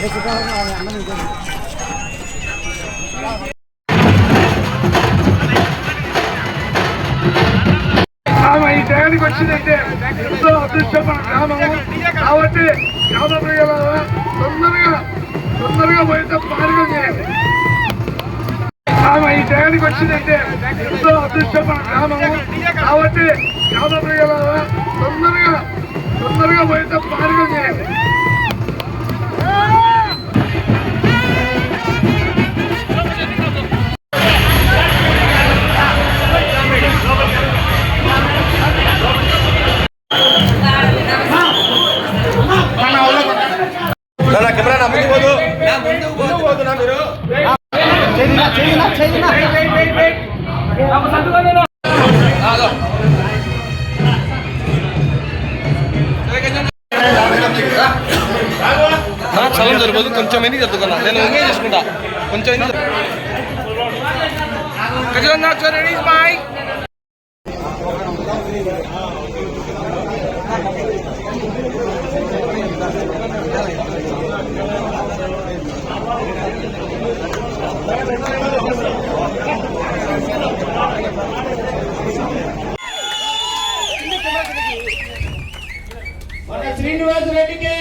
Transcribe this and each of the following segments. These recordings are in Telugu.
ఈ టయానికి వచ్చిందంటే ఎంతో అదృష్టమైన గ్రామము కాబట్టి గ్రామ ప్రజల తొందరగా పోయితే మార్గం చేయండి. ఈ టయానికి వచ్చిందంటే ఎంతో అదృష్టమైన గ్రామము కాబట్టి గ్రామ ప్రజల తొందరగా పోయితే మార్గం చేయండి. కెమెరా ముందు పోదు నా మీరు చలం జరగదు. కొంచెం ఎన్ని జరుగుతున్నా నేను ఎంగేజ్ చేసుకుంటా. కొంచెం శ్రీనివాస్ రెడ్డికి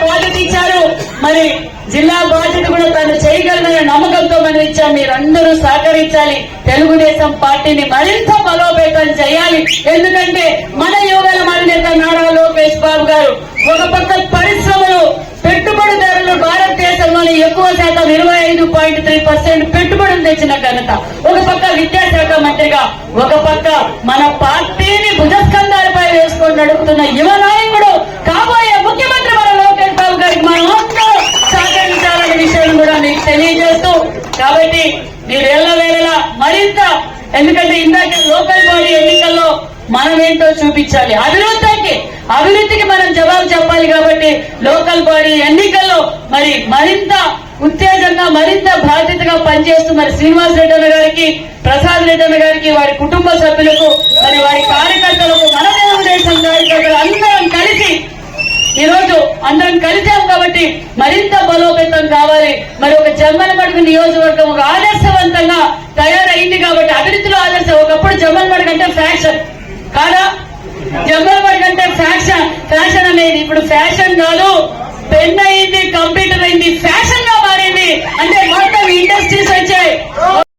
బాధ్యత ఇచ్చారు. మరి జిల్లా బాధ్యత కూడా తను చేయగలనన్న నమ్మకంతో మనం ఇచ్చాం. మీరందరూ సహకరించాలి. తెలుగుదేశం పార్టీని మరింత బలోపేతం చేయాలి. ఎందుకంటే మన యువగల అధినేత నారా లోకేష్ బాబు గారు ఒక పక్క పరిశ్రమలు పెట్టుబడిదారులు భారతదేశంలోని ఎక్కువ శాతం 25.3% పెట్టుబడులు తెచ్చిన ఘనత, ఒక పక్క విద్యాశాఖ మంత్రిగా, ఒక పక్క మన పార్టీని భుజస్కంధాలపై వేసుకొని నడుపుతున్న యువ నాయకుడు కాబోయే ముఖ్యమంత్రి మన లోకేష్ బాబు గారికి మనం అందరూ సహకరించాలనే విషయం కూడా మీకు తెలియజేస్తూ, కాబట్టి మీరు ఎల్లవేళలా మరింత, ఎందుకంటే ఇందాక లోకల్ బాడీ ఎన్నికల్లో మనమేంటో చూపించాలి. అభివృద్ధికి మనం జవాబు చెప్పాలి. కాబట్టి లోకల్ బాడీ ఎన్నికల్లో మరి మరింత ఉత్తేజంగా మరింత బాధ్యతగా పనిచేస్తూ మరి శ్రీనివాస్ రెడ్డి అన్న గారికి, ప్రసాద్ రెడ్డి అన్న గారికి, వారి కుటుంబ సభ్యులకు, మరి వారి కార్యకర్తలకు, మన తెలుగుదేశం కార్యకర్తలు అందరం కలిసి ఈరోజు అందరం కలిసాం కాబట్టి మరింత బలోపేతం కావాలి. మరి ఒక జమ్మలమడుగు నియోజకవర్గం ఒక ఆదర్శవంతంగా తయారైంది కాబట్టి అభివృద్ధిలో ఆదర్శం. ఒకప్పుడు జమ్మలమడుగు అంటే ఫ్యాషన్ కాదా? జమ్మలమడుగు అంటే ఫ్యాషన్ అనేది ఇప్పుడు ఫ్యాషన్ కాదు, పెన్ అయింది, కంప్యూటర్ అయింది, ఫ్యాషన్ గా మారింది. అంటే మొత్తం ఇండస్ట్రీస్ వచ్చాయి.